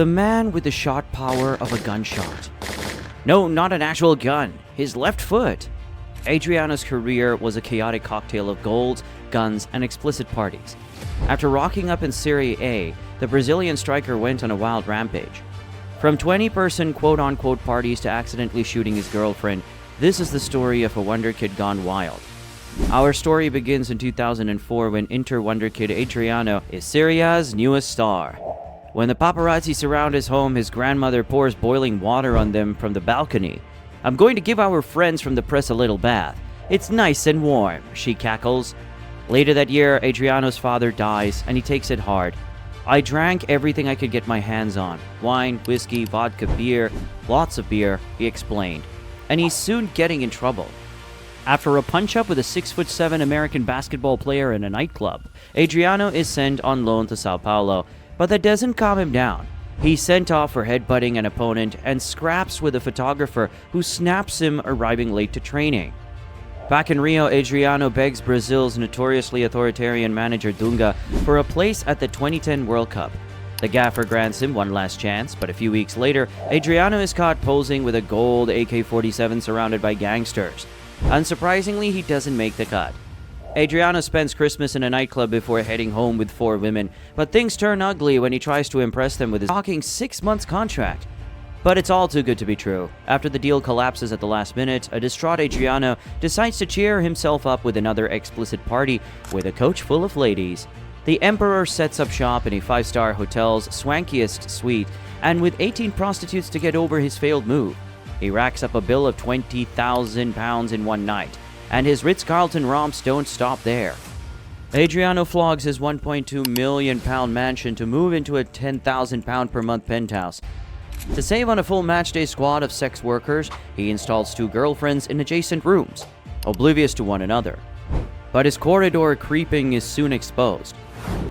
The man with the shot power of a gunshot. No, not an actual gun. His left foot. Adriano's career was a chaotic cocktail of goals, guns, and explicit parties. After rocking up in Serie A, the Brazilian striker went on a wild rampage. From 20-person quote-unquote parties to accidentally shooting his girlfriend, this is the story of a wonder kid gone wild. Our story begins in 2004 when Inter wonder kid Adriano is Serie A's newest star. When the paparazzi surround his home, his grandmother pours boiling water on them from the balcony. "I'm going to give our friends from the press a little bath. It's nice and warm," she cackles. Later that year, Adriano's father dies, and he takes it hard. "I drank everything I could get my hands on. Wine, whiskey, vodka, beer, lots of beer," he explained. And he's soon getting in trouble. After a punch-up with a 6'7" American basketball player in a nightclub, Adriano is sent on loan to Sao Paulo, but that doesn't calm him down. He's sent off for headbutting an opponent and scraps with a photographer who snaps him arriving late to training. Back in Rio, Adriano begs Brazil's notoriously authoritarian manager Dunga for a place at the 2010 World Cup. The gaffer grants him one last chance, but a few weeks later, Adriano is caught posing with a gold AK-47 surrounded by gangsters. Unsurprisingly, he doesn't make the cut. Adriano spends Christmas in a nightclub before heading home with 4 women, but things turn ugly when he tries to impress them with his shocking 6-month contract. But it's all too good to be true. After the deal collapses at the last minute, a distraught Adriano decides to cheer himself up with another explicit party with a coach full of ladies. The Emperor sets up shop in a 5-star hotel's swankiest suite, and with 18 prostitutes to get over his failed move. He racks up a bill of £20,000 in one night, and his Ritz-Carlton romps don't stop there. Adriano flogs his £1.2 million mansion to move into a £10,000 per month penthouse. To save on a full matchday squad of sex workers, he installs 2 girlfriends in adjacent rooms, oblivious to one another. But his corridor creeping is soon exposed.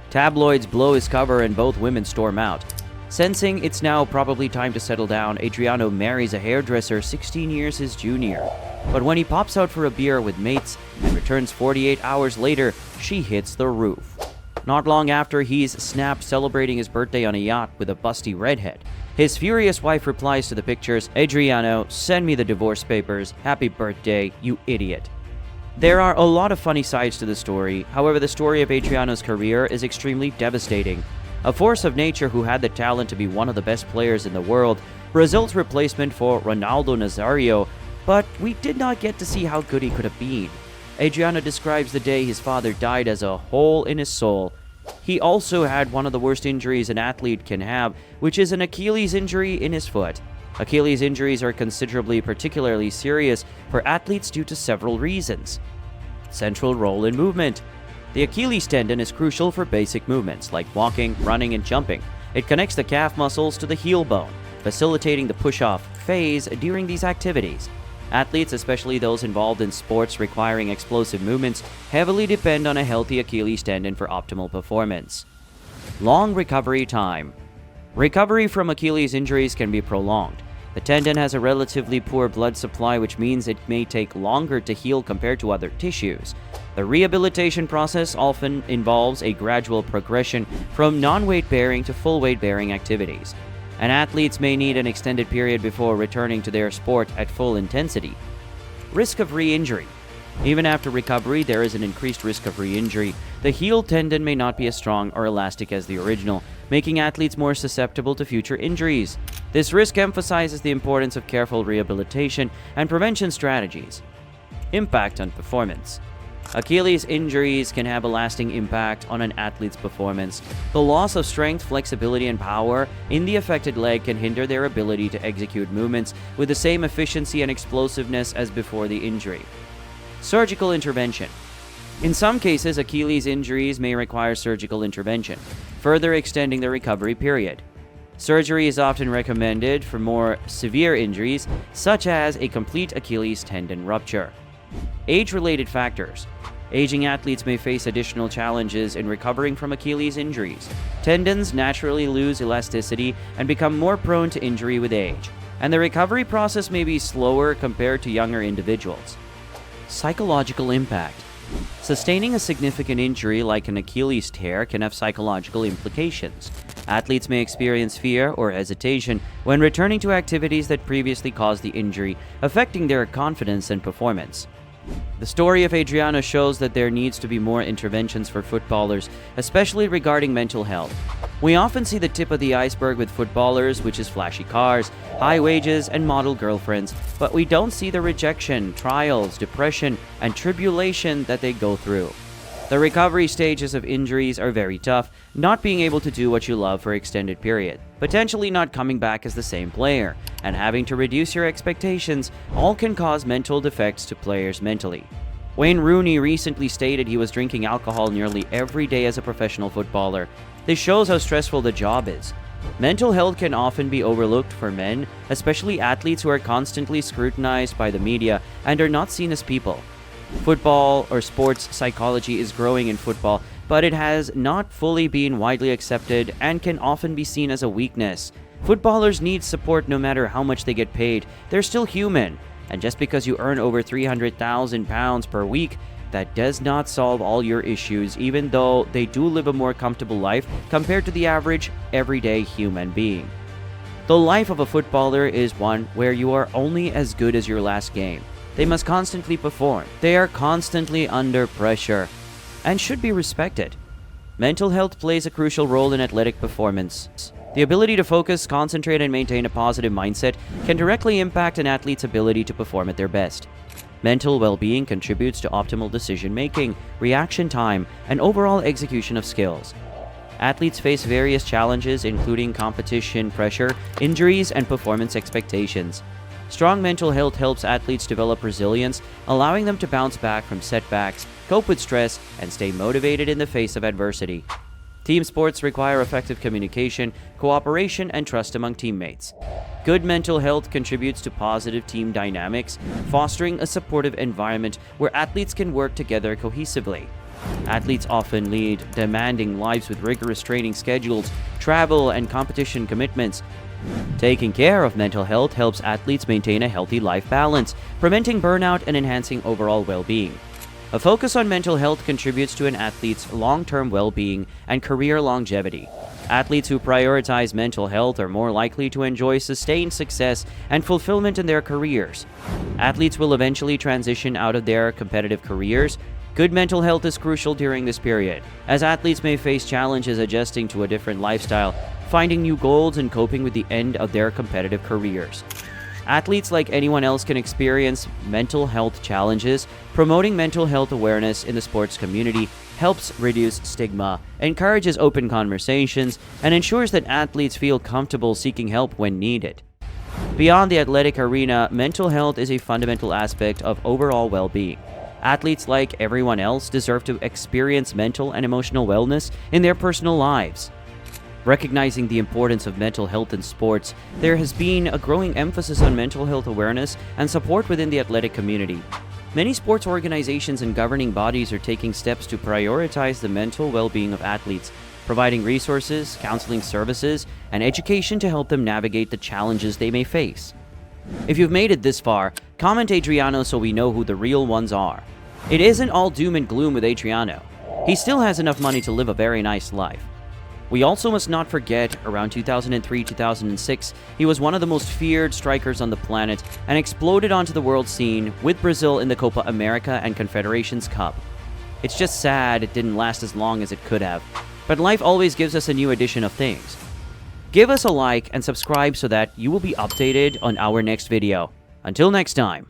Tabloids blow his cover and both women storm out. Sensing it's now probably time to settle down, Adriano marries a hairdresser 16 years his junior. But when he pops out for a beer with mates and returns 48 hours later, she hits the roof. Not long after, he's snapped celebrating his birthday on a yacht with a busty redhead. His furious wife replies to the pictures, "Adriano, send me the divorce papers. Happy birthday, you idiot." There are a lot of funny sides to the story. However, the story of Adriano's career is extremely devastating. A force of nature who had the talent to be one of the best players in the world, Brazil's replacement for Ronaldo Nazario, but we did not get to see how good he could have been. Adriano describes the day his father died as a hole in his soul. He also had one of the worst injuries an athlete can have, which is an Achilles injury in his foot. Achilles injuries are particularly serious for athletes due to several reasons. Central role in movement. The Achilles tendon is crucial for basic movements like walking, running, and jumping. It connects the calf muscles to the heel bone, facilitating the push-off phase during these activities. Athletes, especially those involved in sports requiring explosive movements, heavily depend on a healthy Achilles tendon for optimal performance. Long recovery time. Recovery from Achilles injuries can be prolonged. The tendon has a relatively poor blood supply, which means it may take longer to heal compared to other tissues. The rehabilitation process often involves a gradual progression from non-weight bearing to full weight bearing activities, and athletes may need an extended period before returning to their sport at full intensity. Risk of re-injury. Even after recovery, there is an increased risk of re-injury. The heel tendon may not be as strong or elastic as the original, making athletes more susceptible to future injuries. This risk emphasizes the importance of careful rehabilitation and prevention strategies. Impact on performance. Achilles injuries can have a lasting impact on an athlete's performance. The loss of strength, flexibility, and power in the affected leg can hinder their ability to execute movements with the same efficiency and explosiveness as before the injury. Surgical intervention. In some cases, Achilles injuries may require surgical intervention, further extending the recovery period. Surgery is often recommended for more severe injuries, such as a complete Achilles tendon rupture. Age-related factors. Aging athletes may face additional challenges in recovering from Achilles injuries. Tendons naturally lose elasticity and become more prone to injury with age, and the recovery process may be slower compared to younger individuals. Psychological impact. Sustaining a significant injury like an Achilles tear can have psychological implications. Athletes may experience fear or hesitation when returning to activities that previously caused the injury, affecting their confidence and performance. The story of Adriano shows that there needs to be more interventions for footballers, especially regarding mental health. We often see the tip of the iceberg with footballers, which is flashy cars, high wages, and model girlfriends, but we don't see the rejection, trials, depression, and tribulation that they go through. The recovery stages of injuries are very tough, not being able to do what you love for extended period, potentially not coming back as the same player, and having to reduce your expectations all can cause mental defects to players mentally. Wayne Rooney recently stated he was drinking alcohol nearly every day as a professional footballer. This shows how stressful the job is. Mental health can often be overlooked for men, especially athletes who are constantly scrutinized by the media and are not seen as people. Football or sports psychology is growing in football, but it has not fully been widely accepted and can often be seen as a weakness. Footballers need support no matter how much they get paid. They're still human, and just because you earn over £300,000 per week, that does not solve all your issues, even though they do live a more comfortable life compared to the average, everyday human being. The life of a footballer is one where you are only as good as your last game. They must constantly perform. They are constantly under pressure and should be respected. Mental health plays a crucial role in athletic performance. The ability to focus, concentrate, and maintain a positive mindset can directly impact an athlete's ability to perform at their best. Mental well-being contributes to optimal decision-making, reaction time, and overall execution of skills. Athletes face various challenges, including competition pressure, injuries, and performance expectations. Strong mental health helps athletes develop resilience, allowing them to bounce back from setbacks, cope with stress, and stay motivated in the face of adversity. Team sports require effective communication, cooperation, and trust among teammates. Good mental health contributes to positive team dynamics, fostering a supportive environment where athletes can work together cohesively. Athletes often lead demanding lives with rigorous training schedules, travel, and competition commitments. Taking care of mental health helps athletes maintain a healthy life balance, preventing burnout and enhancing overall well-being. A focus on mental health contributes to an athlete's long-term well-being and career longevity. Athletes who prioritize mental health are more likely to enjoy sustained success and fulfillment in their careers. Athletes will eventually transition out of their competitive careers. Good mental health is crucial during this period, as athletes may face challenges adjusting to a different lifestyle, finding new goals, and coping with the end of their competitive careers. Athletes, like anyone else, can experience mental health challenges. Promoting mental health awareness in the sports community helps reduce stigma, encourages open conversations, and ensures that athletes feel comfortable seeking help when needed. Beyond the athletic arena, mental health is a fundamental aspect of overall well-being. Athletes, like everyone else, deserve to experience mental and emotional wellness in their personal lives. Recognizing the importance of mental health in sports, there has been a growing emphasis on mental health awareness and support within the athletic community. Many sports organizations and governing bodies are taking steps to prioritize the mental well-being of athletes, providing resources, counseling services, and education to help them navigate the challenges they may face. If you've made it this far, comment Adriano so we know who the real ones are. It isn't all doom and gloom with Adriano. He still has enough money to live a very nice life. We also must not forget, around 2003-2006, he was one of the most feared strikers on the planet and exploded onto the world scene with Brazil in the Copa America and Confederations Cup. It's just sad it didn't last as long as it could have, but life always gives us a new edition of things. Give us a like and subscribe so that you will be updated on our next video. Until next time.